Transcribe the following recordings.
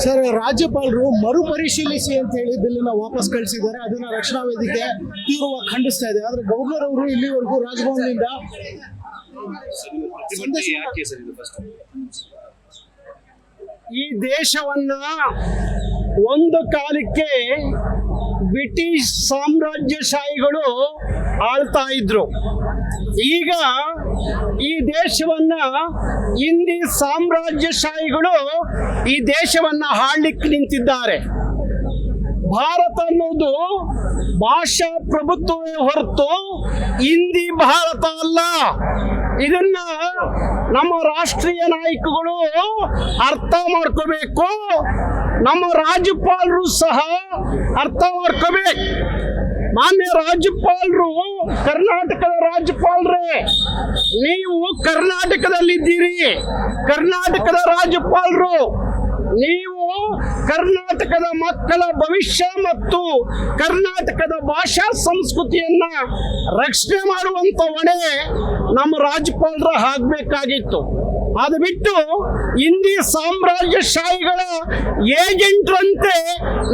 Sir, ರಾಜ್ಯಪಾಲರು ಮರುಪರಿಶೀಲಿಸಿ ಅಂತ ಹೇಳಿ ಬಿಲ್ ವಾಪಸ್ ಕಳಿಸಿದ್ದಾರೆ. ಅದನ್ನ ರಕ್ಷಣಾ ವೇದಿಕೆ ತೀವ್ರವಾಗಿ ಖಂಡಿಸ್ತಾ ಇದೆ. ಆದ್ರೆ ಗವರ್ನರ್ ಅವರು ಇಲ್ಲಿವರೆಗೂ ರಾಜಭವನದಿಂದ ಈ ದೇಶವನ್ನ ಒಂದು ಕಾಲಕ್ಕೆ ಬ್ರಿಟಿಷ್ ಸಾಮ್ರಾಜ್ಯಶಾಹಿಗಳು ಆಳ್ತಾ ಇದ್ರು. ಈಗ ಈ ದೇಶವನ್ನ ಹಿಂದಿ ಸಾಮ್ರಾಜ್ಯಶಾಹಿಗಳು ಈ ದೇಶವನ್ನ ಆಳ್ಲಿಕ್ಕೆ ನಿಂತಿದ್ದಾರೆ. ಭಾರತ ಅನ್ನೋದು ಭಾಷಾ ಪ್ರಭುತ್ವವೇ ಹೊರತು ಹಿಂದಿ ಭಾರತ ಅಲ್ಲ. ಇದನ್ನ ನಮ್ಮ ರಾಷ್ಟ್ರೀಯ ನಾಯಕಗಳು ಅರ್ಥ ಮಾಡ್ಕೋಬೇಕು. ನಮ್ಮ ರಾಜ್ಯಪಾಲರು ಸಹ ಅರ್ಥ ಮಾಡ್ಕೋಬೇಕು. ಮಾನ್ಯ ರಾಜ್ಯಪಾಲರು ಕರ್ನಾಟಕದ ರಾಜ್ಯಪಾಲರೇ, ನೀವು ಕರ್ನಾಟಕದಲ್ಲಿದ್ದೀರಿ. ಕರ್ನಾಟಕದ ರಾಜ್ಯಪಾಲರು ನೀವು ಕರ್ನಾಟಕದ ಮಕ್ಕಳ ಭವಿಷ್ಯ ಮತ್ತು ಕರ್ನಾಟಕದ ಭಾಷಾ ಸಂಸ್ಕೃತಿಯನ್ನ ರಕ್ಷಣೆ ಮಾಡುವಂತ ಹೊಣೆ ನಮ್ಮ ರಾಜ್ಯಪಾಲರ ಆಗಬೇಕಾಗಿತ್ತು. ಅದು ಬಿಟ್ಟು ಹಿಂದಿ ಸಾಮ್ರಾಜ್ಯಶಾಹಿಗಳ ಏಜೆಂಟ್ರಂತೆ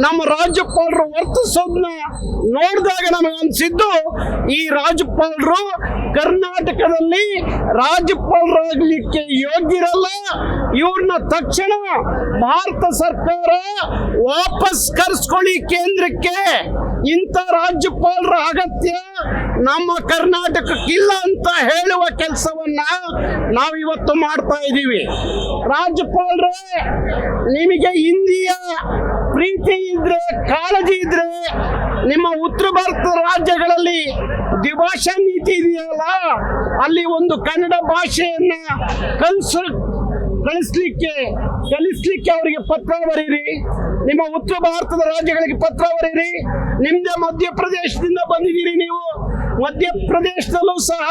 ನಮ್ಮ ರಾಜ್ಯಪಾಲರು ವರ್ತಿಸೋದನ್ನ ನೋಡಿದಾಗ ನಮಗನ್ಸಿದ್ದು, ಈ ರಾಜ್ಯಪಾಲರು ಕರ್ನಾಟಕದಲ್ಲಿ ರಾಜ್ಯಪಾಲರಾಗಲಿಕ್ಕೆ ಯೋಗ್ಯರಲ್ಲ. ಇವ್ರನ್ನ ತಕ್ಷಣ ಭಾರತ ಸರ್ಕಾರ ವಾಪಸ್ ಕರೆಸ್ಕೊಳ್ಳಿ ಕೇಂದ್ರಕ್ಕೆ. ಇಂಥ ರಾಜ್ಯಪಾಲರ ಅಗತ್ಯ ನಮ್ಮ ಕರ್ನಾಟಕಕ್ಕಿಲ್ಲ ಅಂತ ಹೇಳುವ ಕೆಲಸವನ್ನ ನಾವಿವತ್ತು ಮಾಡ್ತಾ ಇದ್ದೀವಿ. ರಾಜ್ಯಪಾಲರೇ, ನಿಮಗೆ ಹಿಂದಿಯ ಪ್ರೀತಿ ಇದ್ರೆ, ಕಾಳಜಿ ಇದ್ರೆ, ನಿಮ್ಮ ಉತ್ತರ ಭಾರತದ ರಾಜ್ಯಗಳಲ್ಲಿ ದ್ವಿಭಾಷಾ ನೀತಿ ಇದೆಯಲ್ಲ, ಅಲ್ಲಿ ಒಂದು ಕನ್ನಡ ಭಾಷೆಯನ್ನ ಕಲಿಸ್ಲಿಕ್ಕೆ ಅವರಿಗೆ ಪತ್ರ ಬರೀರಿ. ನಿಮ್ಮ ಉತ್ತರ ಭಾರತದ ರಾಜ್ಯಗಳಿಗೆ ಪತ್ರ ಬರೀರಿ. ನಿಮ್ದೇ ಮಧ್ಯಪ್ರದೇಶದಿಂದ ಬಂದಿದ್ದೀರಿ ನೀವು. ಮಧ್ಯಪ್ರದೇಶದಲ್ಲೂ ಸಹ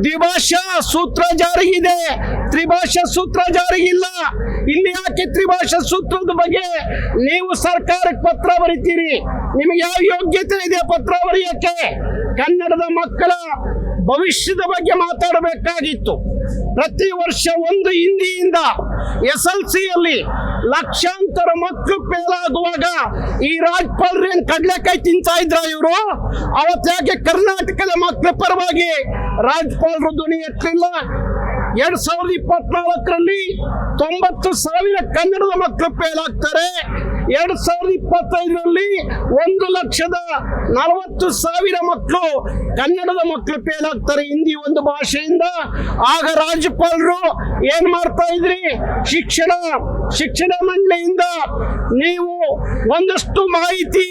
ದ್ವಿಭಾಷಾ ಸೂತ್ರ ಜಾರಿಗಿದೆ, ತ್ರಿಭಾಷಾ ಸೂತ್ರ ಜಾರಿಗಿಲ್ಲ. ಇಲ್ಲಿ ಯಾಕೆ ತ್ರಿಭಾಷಾ ಸೂತ್ರದ ಬಗ್ಗೆ ನೀವು ಸರ್ಕಾರಕ್ಕೆ ಪತ್ರ ಬರೀತೀರಿ? ನಿಮಗೆ ಯಾವ ಯೋಗ್ಯತೆ ಇದೆ ಪತ್ರ ಬರೆಯಕ್ಕೆ? ಕನ್ನಡದ ಮಕ್ಕಳ ಭವಿಷ್ಯದ ಬಗ್ಗೆ ಮಾತಾಡಬೇಕಾಗಿತ್ತು. ಪ್ರತಿ ವರ್ಷ ಒಂದು ಹಿಂದಿಯಿಂದ SLCಯಲ್ಲಿ ಲಕ್ಷಾಂತರ ಮಕ್ಕಳು ಫೇಲ್ ಆಗುವಾಗ ಈ ರಾಜ್ಯಪಾಲರು ಏನ್ ಕಡ್ಲೆಕಾಯಿ ತಿಂತಾ ಇದ್ರ ಇವರು? ಅವತ್ತಾಗೆ ಕರ್ನಾಟಕದ ಮಕ್ಕಳ ಪರವಾಗಿ ರಾಜ್ಯಪಾಲರು ಧ್ವನಿ ಎತ್ತಲಿಲ್ಲ? 2024ರಲ್ಲಿ 90,000 ಕನ್ನಡದ ಮಕ್ಕಳು ಫೇಲ್ ಆಗ್ತಾರೆ. 2025ರಲ್ಲಿ 1,40,000 ಮಕ್ಕಳು ಕನ್ನಡದ ಮಕ್ಕಳು ಫೇಲ್ ಆಗ್ತಾರೆ ಹಿಂದಿ ಒಂದು ಭಾಷೆಯಿಂದ. ಆಗ ರಾಜ್ಯಪಾಲರು ಏನ್ ಮಾಡ್ತಾ ಇದ್ರಿ? ಶಿಕ್ಷಣ ಮಂಡಳಿಯಿಂದ ನೀವು ಒಂದಷ್ಟು ಮಾಹಿತಿ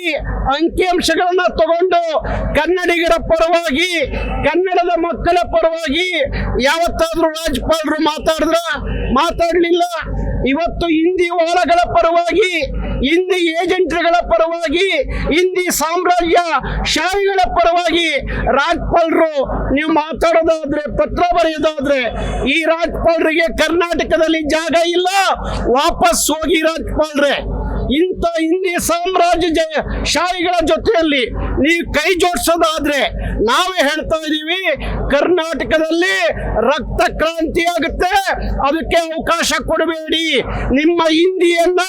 ಅಂಕಿಅಂಶಗಳನ್ನ ತಗೊಂಡು ಕನ್ನಡಿಗರ ಪರವಾಗಿ, ಕನ್ನಡದ ಮಕ್ಕಳ ಪರವಾಗಿ ಯಾವತ್ತಾದ್ರೂ ರಾಜ್ಯಪಾಲರು ಮಾತಾಡಲಿಲ್ಲ. ಇವತ್ತು ಹಿಂದಿ ವಾಲಗಳ ಪರವಾಗಿ, ಹಿಂದಿ ಏಜೆಂಟ್ಗಳ ಪರವಾಗಿ, ಹಿಂದಿ ಸಾಮ್ರಾಜ್ಯ ಶಾಹಿಗಳ ಪರವಾಗಿ ರಾಜ್ಯಪಾಲರು ನೀವು ಮಾತಾಡೋದಾದ್ರೆ, ಪತ್ರ ಬರೆಯೋದಾದ್ರೆ, ಈ ರಾಜ್ಯಪಾಲರಿಗೆ ಕರ್ನಾಟಕದಲ್ಲಿ ಜಾಗ ಇಲ್ಲ. ವಾಪಸ್ ಹೋಗಿ ರಾಜ್ಯಪಾಲರೇ. ಇಂಥ ಹಿಂದಿ ಸಾಮ್ರಾಜ್ಯ ಶಾಹಿಗಳ ಜೊತೆಯಲ್ಲಿ ನೀವು ಕೈ ಜೋಡಿಸೋದಾದ್ರೆ ನಾವೇ ಹೇಳ್ತಾ ಇದೀವಿ, ಕರ್ನಾಟಕದಲ್ಲಿ ರಕ್ತ ಕ್ರಾಂತಿ ಆಗುತ್ತೆ. ಅದಕ್ಕೆ ಅವಕಾಶ ಕೊಡಬೇಡಿ. ನಿಮ್ಮ ಹಿಂದಿಯನ್ನ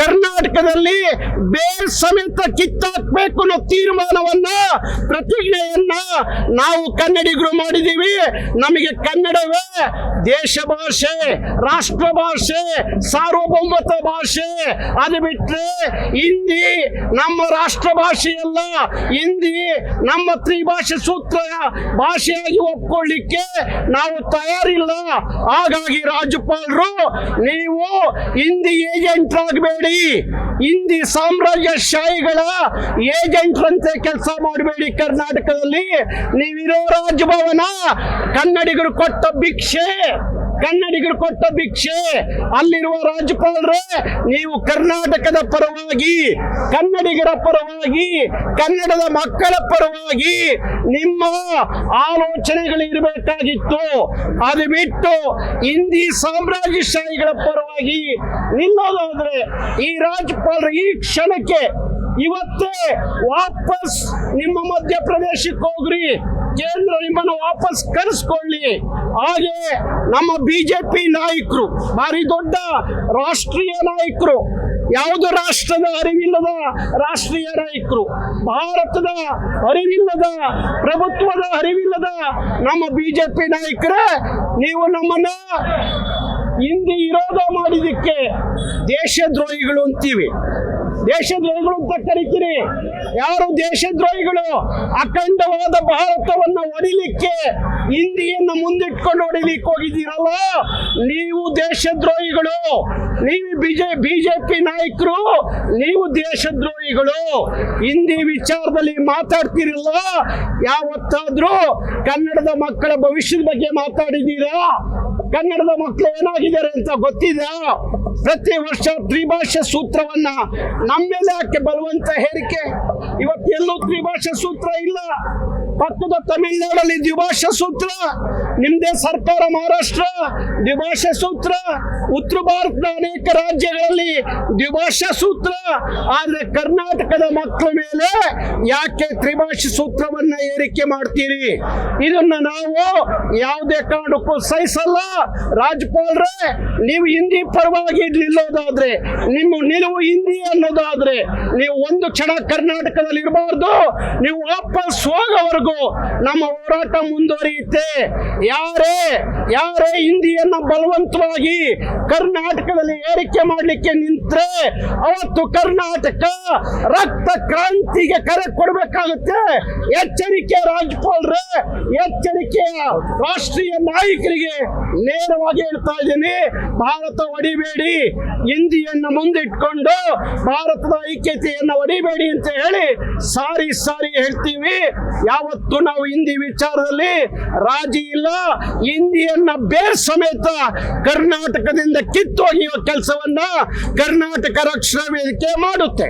ಕರ್ನಾಟಕದಲ್ಲಿ ಬೇರ್ ಸಮೇತ ಕಿತ್ತಾಕ್ಬೇಕು ಅನ್ನೋ ತೀರ್ಮಾನವನ್ನ, ಪ್ರತಿಜ್ಞೆಯನ್ನ ನಾವು ಕನ್ನಡಿಗರು ಮಾಡಿದೀವಿ. ನಮಗೆ ಕನ್ನಡವೇ ದೇಶ ಭಾಷೆ, ರಾಷ್ಟ್ರ ಭಾಷೆ, ಸಾರ್ವಭೌಮತ ಭಾಷೆ. ಅದು ಬಿಟ್ರೆ ಹಿಂದಿ ನಮ್ಮ ರಾಷ್ಟ್ರ ಭಾಷೆಯಲ್ಲ. ಹಿಂದಿ ನಮ್ಮ ತ್ರಿಭಾಷೆ ಸೂತ್ರ ಭಾಷೆಯಾಗಿ ಒಪ್ಕೊಳ್ಳಿಕ್ಕೆ ನಾವು ತಯಾರಿಲ್ಲ. ಹಾಗಾಗಿ ರಾಜ್ಯಪಾಲರು, ನೀವು ಹಿಂದಿ ಏಜೆಂಟ್ ಆಗಬೇಡಿ. ಹಿಂದಿ ಸಾಮ್ರಾಜ್ಯ ಶಾಹಿಗಳ ಏಜೆಂಟ್ರಂತೆ ಕೆಲಸ ಮಾಡಬೇಡಿ. ಕರ್ನಾಟಕದಲ್ಲಿ ನೀವಿರೋ ರಾಜಭವನ ಕನ್ನಡಿಗರು ಕೊಟ್ಟ ಭಿಕ್ಷೆ. ಅಲ್ಲಿರುವ ರಾಜ್ಯಪಾಲರೇ, ನೀವು ಕರ್ನಾಟಕದ ಪರವಾಗಿ, ಕನ್ನಡಿಗರ ಪರವಾಗಿ, ಕನ್ನಡದ ಮಕ್ಕಳ ಪರವಾಗಿ ನಿಮ್ಮ ಆಲೋಚನೆಗಳು ಇರಬೇಕಾಗಿತ್ತು. ಅದು ಬಿಟ್ಟು ಹಿಂದಿ ಸಾಮ್ರಾಜ್ಯಶಾಹಿಗಳ ಪರವಾಗಿ ನಿಲ್ಲೋದಾದ್ರೆ ಈ ರಾಜ್ಯಪಾಲರು ಈ ಕ್ಷಣಕ್ಕೆ ಇವತ್ತೇ ವಾಪಸ್ ನಿಮ್ಮ ಮಧ್ಯಪ್ರದೇಶಕ್ಕೆ ಹೋಗ್ರಿ. ಕೇಂದ್ರ ನಿಮ್ಮನ್ನು ವಾಪಸ್ ಕರೆಸ್ಕೊಳ್ಳಿ. ಹಾಗೆ ನಮ್ಮ ಬಿಜೆಪಿ ನಾಯಕರು, ಭಾರಿ ದೊಡ್ಡ ರಾಷ್ಟ್ರೀಯ ನಾಯಕರು ಯಾವುದು ರಾಷ್ಟ್ರದ ಅರಿವಿಲ್ಲದ ರಾಷ್ಟ್ರೀಯ ನಾಯಕರು, ಭಾರತದ ಅರಿವಿಲ್ಲದ, ಪ್ರಭುತ್ವದ ಅರಿವಿಲ್ಲದ ನಮ್ಮ ಬಿಜೆಪಿ ನಾಯಕರೇ, ನೀವು ನಮ್ಮನ್ನ ಹಿಂದಿ ವಿರೋಧ ಮಾಡಿದಕ್ಕೆ ದೇಶದ್ರೋಹಿಗಳು ಅಂತೀವಿ. ದೇಶದ್ರೋಹಿಗಳು ಅಂತ ಕರಿತೀರಿ. ಯಾರು ದೇಶದ್ರೋಹಿಗಳು? ಅಖಂಡವಾದ ಭಾರತವನ್ನ ಹೊಡಿಲಿಕ್ಕೆ ಹಿಂದಿಯನ್ನ ಮುಂದಿಟ್ಕೊಂಡು ಹೊಡಿಲಿಕ್ಕೆ ಹೋಗಿದ್ದೀರಲ್ಲ, ನೀವು ದೇಶದ್ರೋಹಿಗಳು. ನೀವು ಬಿಜೆಪಿ ನಾಯಕರು, ನೀವು ದೇಶದ್ರೋಹಿಗಳು. ಹಿಂದಿ ವಿಚಾರದಲ್ಲಿ ಮಾತಾಡ್ತಿರಲ್ಲ, ಯಾವತ್ತಾದ್ರೂ ಕನ್ನಡದ ಮಕ್ಕಳ ಭವಿಷ್ಯದ ಬಗ್ಗೆ ಮಾತಾಡಿದ್ದೀರಾ? ಕನ್ನಡದ ಮಕ್ಕಳು ಏನಾಗಿದ್ದಾರೆ ಅಂತ ಗೊತ್ತಿದೆ? ಪ್ರತಿ ವರ್ಷ ತ್ರಿಭಾಷಾ ಸೂತ್ರವನ್ನ ನಮ್ಮ ಮೇಲೆ ಯಾಕೆ ಬಲವಂತ ಹೇರಿಕೆ? ಇವತ್ತೆಲ್ಲೂ ತ್ರಿಭಾಷಾ ಸೂತ್ರ ಇಲ್ಲ. ಪಕ್ಕದ ತಮಿಳುನಾಡಲ್ಲಿ ದ್ವಿಭಾಷಾ ಸೂತ್ರ, ನಿಮ್ದೇ ಸರ್ಕಾರ ಮಹಾರಾಷ್ಟ್ರ ದ್ವಿಭಾಷಾ ಸೂತ್ರ, ಉತ್ತರ ಭಾರತದ ಅನೇಕ ರಾಜ್ಯಗಳಲ್ಲಿ ದ್ವಿಭಾಷಾ ಸೂತ್ರ. ಆದ್ರೆ ಕರ್ನಾಟಕದ ಮಕ್ಕಳ ಮೇಲೆ ಯಾಕೆ ತ್ರಿಭಾಷಾ ಸೂತ್ರವನ್ನ ಏರಿಕೆ ಮಾಡ್ತೀರಿ? ಇದನ್ನ ನಾವು ಯಾವುದೇ ಕಾರಣಕ್ಕೂ ಸಹಿಸಲ್ಲ. ರಾಜ್ಯಪಾಲರೇ, ನೀವು ಹಿಂದಿ ಪರವಾಗಿ ನಿಲ್ಲೋದಾದ್ರೆ, ನಿಮ್ಮ ನಿಲುವು ಹಿಂದಿ ಅನ್ನೋದಾದ್ರೆ, ನೀವು ಒಂದು ಕ್ಷಣ ಕರ್ನಾಟಕದಲ್ಲಿ ಇರಬಾರ್ದು. ನೀವು ವಾಪಸ್ ಹೋಗೋವರೆಗೂ ನಮ್ಮ ಹೋರಾಟ ಮುಂದುವರಿಯುತ್ತೆ. ಯಾರೇ ಹಿಂದಿಯನ್ನ ಬಲವಂತವಾಗಿ ಕರ್ನಾಟಕದಲ್ಲಿ ಏರಿಕೆ ಮಾಡಲಿಕ್ಕೆ ನಿಂತ್ರೆ ಅವತ್ತು ಕರ್ನಾಟಕ ರಕ್ತ ಕ್ರಾಂತಿಗೆ ಕರೆ ಕೊಡಬೇಕಾಗುತ್ತೆ. ಎಚ್ಚರಿಕೆ ರಾಜ್ಯಪಾಲರೇ, ಎಚ್ಚರಿಕೆ ರಾಷ್ಟ್ರೀಯ ನಾಯಕರಿಗೆ ನೇರವಾಗಿ ಹೇಳ್ತಾ ಇದ್ದೀನಿ, ಭಾರತ ಹೊಡಿಬೇಡಿ, ಹಿಂದಿಯನ್ನ ಮುಂದಿಟ್ಕೊಂಡು ಭಾರತದ ಐಕ್ಯತೆಯನ್ನ ಹೊಡಿಬೇಡಿ ಅಂತ ಹೇಳಿ ಸಾರಿ ಹೇಳ್ತೀವಿ. ಯಾವತ್ತು ನಾವು ಹಿಂದಿ ವಿಚಾರದಲ್ಲಿ ರಾಜಿ ಇಲ್ಲ. ಹಿಂದಿಯನ್ನ ಬೇರ್ ಸಮೇತ ಕರ್ನಾಟಕದಿಂದ ಕಿತ್ತೊಗೆಯುವ ಕೆಲಸವನ್ನ ಕರ್ನಾಟಕ ರಕ್ಷಣಾ ವೇದಿಕೆ ಮಾಡುತ್ತೆ.